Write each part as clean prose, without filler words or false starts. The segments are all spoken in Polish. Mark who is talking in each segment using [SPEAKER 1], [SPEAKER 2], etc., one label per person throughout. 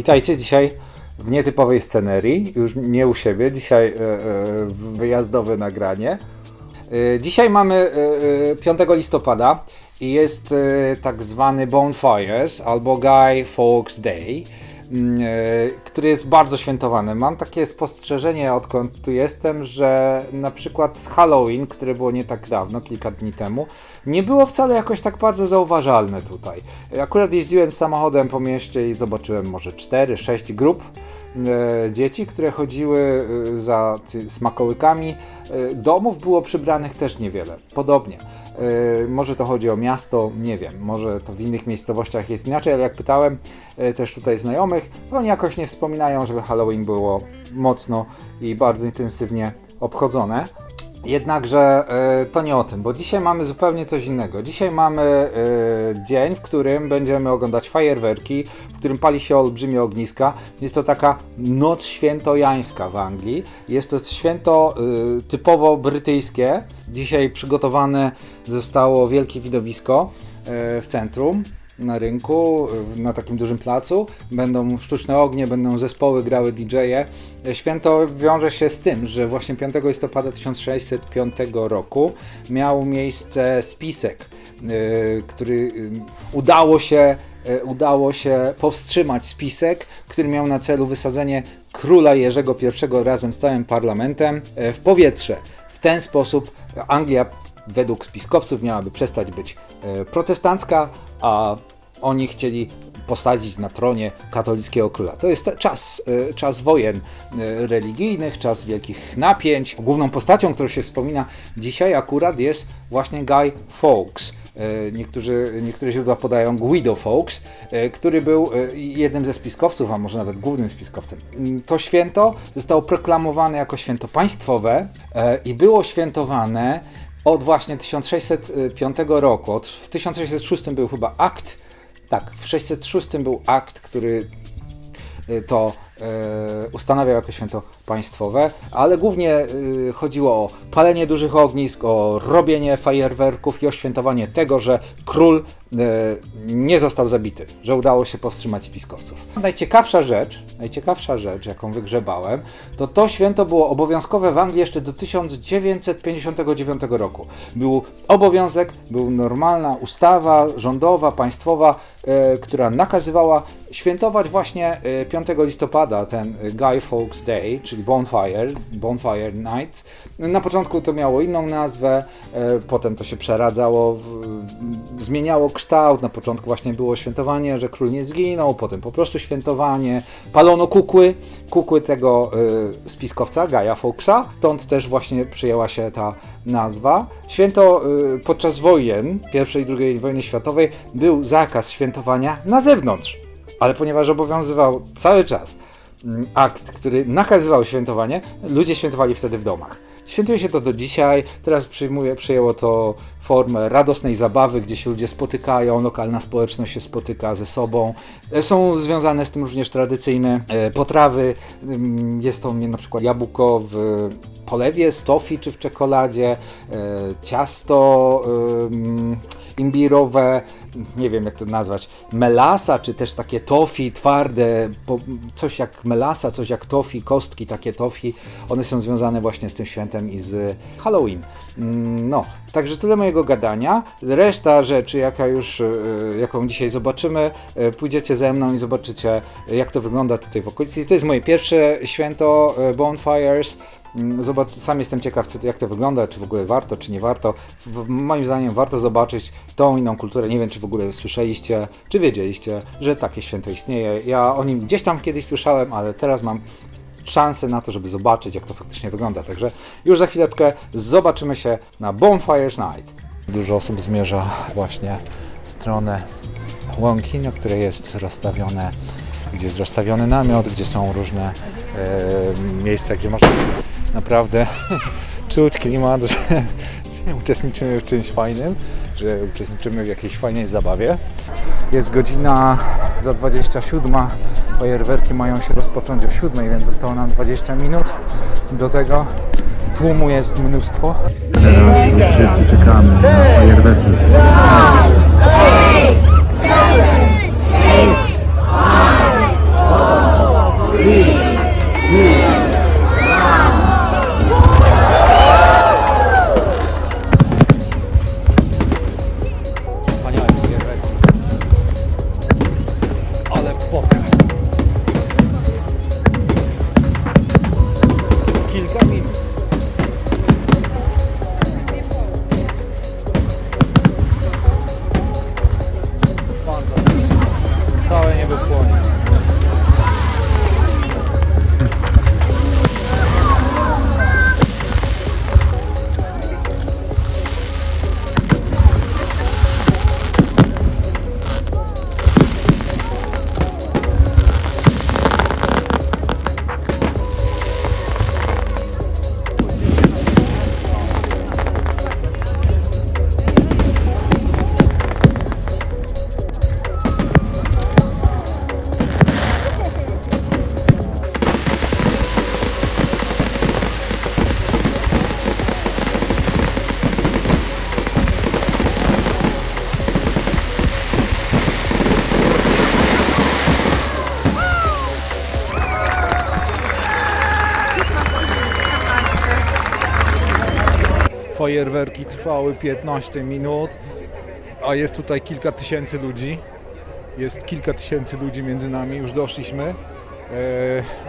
[SPEAKER 1] Witajcie dzisiaj w nietypowej scenerii, już nie u siebie, dzisiaj wyjazdowe nagranie. Dzisiaj mamy 5 listopada i jest tak zwany Bonfires albo Guy Fawkes Day, który jest bardzo świętowany. Mam takie spostrzeżenie, odkąd tu jestem, że na przykład Halloween, które było nie tak dawno, kilka dni temu, nie było wcale jakoś tak bardzo zauważalne tutaj. Akurat jeździłem samochodem po mieście i zobaczyłem może 4-6 grup dzieci, które chodziły za smakołykami. Domów było przybranych też niewiele, podobnie. Może to chodzi o miasto, nie wiem, może to w innych miejscowościach jest inaczej, ale jak pytałem też tutaj znajomych, to oni jakoś nie wspominają, żeby Halloween było mocno i bardzo intensywnie obchodzone. Jednakże to nie o tym, bo dzisiaj mamy zupełnie coś innego. Dzisiaj mamy dzień, w którym będziemy oglądać fajerwerki, w którym pali się olbrzymie ogniska. Jest to taka noc świętojańska w Anglii. Jest to święto typowo brytyjskie. Dzisiaj przygotowane zostało wielkie widowisko w centrum, na rynku, na takim dużym placu. Będą sztuczne ognie, będą zespoły, grały DJ-e. Święto wiąże się z tym, że właśnie 5 listopada 1605 roku miał miejsce spisek, który udało się powstrzymać spisek, który miał na celu wysadzenie króla Jerzego I razem z całym parlamentem w powietrze. W ten sposób Anglia według spiskowców miałaby przestać być protestancka, a oni chcieli posadzić na tronie katolickiego króla. To jest czas wojen religijnych, czas wielkich napięć. Główną postacią, którą się wspomina dzisiaj akurat jest właśnie Guy Fawkes. Niektóre źródła podają Guido Fawkes, który był jednym ze spiskowców, a może nawet głównym spiskowcem. To święto zostało proklamowane jako święto państwowe i było świętowane od właśnie 1605 roku. W 1606 był chyba akt, tak, w 606 był akt, który to ustanawiał jako święto państwowe, ale głównie chodziło o palenie dużych ognisk, o robienie fajerwerków i o świętowanie tego, że król nie został zabity, że udało się powstrzymać spiskowców. Najciekawsza rzecz, jaką wygrzebałem, to święto było obowiązkowe w Anglii jeszcze do 1959 roku. Był obowiązek, była normalna ustawa rządowa, państwowa, która nakazywała świętować właśnie 5 listopada, ten Guy Fawkes Day, czyli Bonfire Night. Na początku to miało inną nazwę, potem to się przeradzało, zmieniało kształt. Na początku właśnie było świętowanie, że król nie zginął, potem po prostu świętowanie. Palono kukły tego spiskowca, Guy'a Fawkesa, stąd też właśnie przyjęła się ta nazwa. Święto podczas wojen, I i II wojny światowej, był zakaz świętowania na zewnątrz, ale ponieważ obowiązywał cały czas akt, który nakazywał świętowanie, ludzie świętowali wtedy w domach. Świętuje się to do dzisiaj, teraz przyjęło to formę radosnej zabawy, gdzie się ludzie spotykają, lokalna społeczność się spotyka ze sobą. Są związane z tym również tradycyjne potrawy. Jest to na przykład jabłko w polewie z toffee czy w czekoladzie, ciasto imbirowe, nie wiem jak to nazwać, melasa, czy też takie toffee twarde, coś jak melasa, coś jak toffee, kostki takie toffee, one są związane właśnie z tym świętem i z Halloween. No, także tyle mojego gadania. Reszta rzeczy, jaką dzisiaj zobaczymy, pójdziecie ze mną i zobaczycie, jak to wygląda tutaj w okolicy. To jest moje pierwsze święto Bonfires. Sam jestem ciekaw, jak to wygląda, czy w ogóle warto, czy nie warto. Moim zdaniem warto zobaczyć tą inną kulturę. Nie wiem, czy w ogóle słyszeliście, czy wiedzieliście, że takie święto istnieje. Ja o nim gdzieś tam kiedyś słyszałem, ale teraz mam szansę na to, żeby zobaczyć, jak to faktycznie wygląda. Także już za chwileczkę zobaczymy się na Bonfires Night. Dużo osób zmierza właśnie w stronę łąki, na której jest rozstawiony namiot, gdzie są różne miejsca, gdzie można naprawdę czuć klimat, że uczestniczymy w czymś fajnym, że uczestniczymy w jakiejś fajnej zabawie. Jest godzina za 27, fajerwerki mają się rozpocząć o 7, więc zostało nam 20 minut do tego. Tłumu jest mnóstwo. Teraz już wszyscy czekamy na fajerwerki. Pokaz. Kilka minut. Fantastycznie. Całe niebo płonie. Fajerwerki trwały 15 minut, a jest tutaj kilka tysięcy ludzi. Jest kilka tysięcy ludzi między nami, już doszliśmy.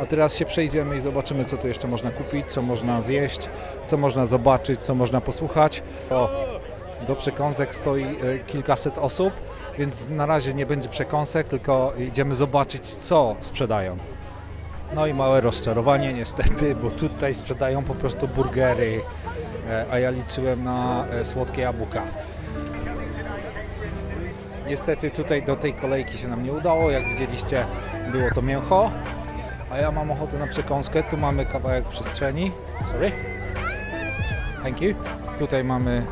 [SPEAKER 1] A teraz się przejdziemy i zobaczymy, co tu jeszcze można kupić, co można zjeść, co można zobaczyć, co można posłuchać. Do przekąsek stoi kilkaset osób, więc na razie nie będzie przekąsek, tylko idziemy zobaczyć, co sprzedają. No i małe rozczarowanie niestety, bo tutaj sprzedają po prostu burgery, a ja liczyłem na słodkie jabłka. Niestety tutaj do tej kolejki się nam nie udało, jak widzieliście było to mięcho, a ja mam ochotę na przekąskę. Tu mamy kawałek przestrzeni. Sorry. Thank you. Tutaj mamy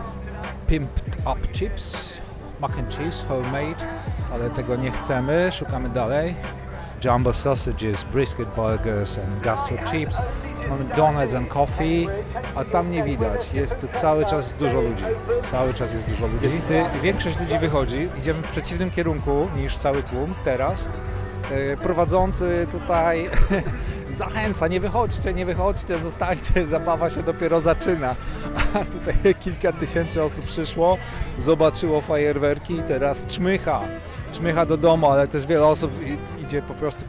[SPEAKER 1] pimped up chips, mac and cheese, homemade, ale tego nie chcemy, szukamy dalej. Jumbo sausages, brisket burgers and gastro chips. Mamy donuts and coffee, a tam nie widać. Jest tu cały czas dużo ludzi. Cały czas jest dużo ludzi. Niestety większość ludzi wychodzi. Idziemy w przeciwnym kierunku niż cały tłum teraz. Prowadzący tutaj zachęca, nie wychodźcie, zostańcie, zabawa się dopiero zaczyna. A tutaj kilka tysięcy osób przyszło, zobaczyło fajerwerki i teraz czmycha do domu, ale też wiele osób idzie po prostu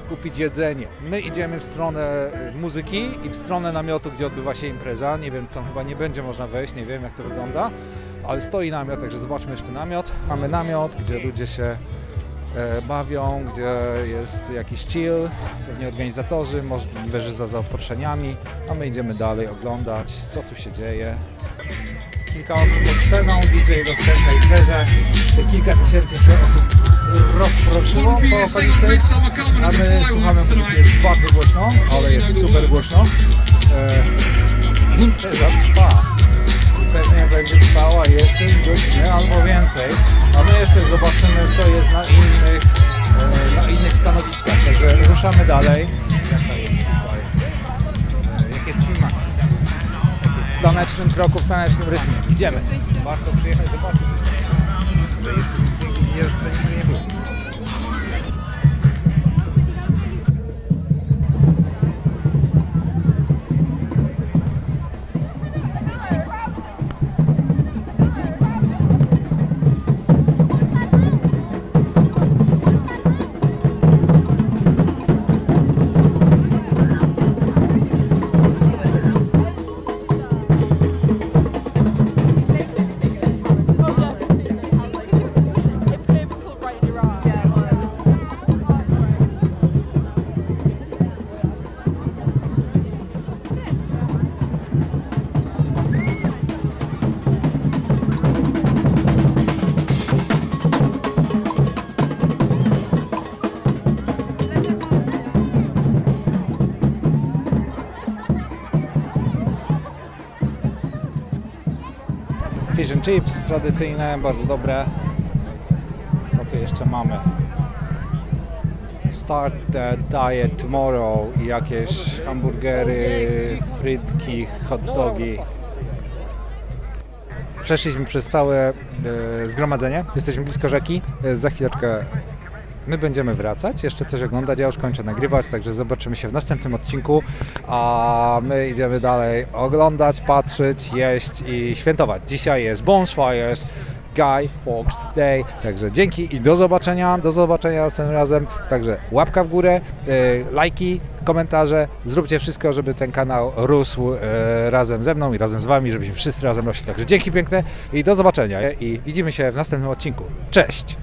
[SPEAKER 1] kupić jedzenie. My idziemy w stronę muzyki i w stronę namiotu, gdzie odbywa się impreza. Nie wiem, tam chyba nie będzie można wejść, nie wiem jak to wygląda, ale stoi namiot, także zobaczmy jeszcze namiot. Mamy namiot, gdzie ludzie się bawią, gdzie jest jakiś chill, pewnie organizatorzy, możliwe, że za zaproszeniami, a my idziemy dalej oglądać, co tu się dzieje. Kilka osób pod sceną, DJ rozkręca imprezę, kilka tysięcy się osób rozproszyło po okolicy, a my słuchamy muzyki, jest bardzo głośno, ale jest super głośno. Impreza trwa. Pewnie będzie trwała jeszcze z godzinę albo więcej, a my jeszcze zobaczymy, co jest na innych stanowiskach, także ruszamy dalej. Jaka jest tutaj? Jak jest klimat? W tanecznym kroku, w tanecznym rytmie. Idziemy. Warto przyjechać zobaczyć coś takiego, że jeszcze nigdy nie było. Fish and chips tradycyjne, bardzo dobre. Co tu jeszcze mamy? Start the diet tomorrow i jakieś hamburgery, frytki, hot dogi. Przeszliśmy przez całe zgromadzenie, jesteśmy blisko rzeki, za chwileczkę my będziemy wracać, jeszcze coś oglądać, ja już kończę nagrywać, także zobaczymy się w następnym odcinku, a my idziemy dalej oglądać, patrzeć, jeść i świętować. Dzisiaj jest Bonfires, Guy Fawkes Day. Także dzięki i do zobaczenia następnym razem. Także łapka w górę, lajki, komentarze. Zróbcie wszystko, żeby ten kanał rósł razem ze mną i razem z wami, żebyśmy wszyscy razem rośli. Także dzięki piękne i do zobaczenia. I widzimy się w następnym odcinku. Cześć!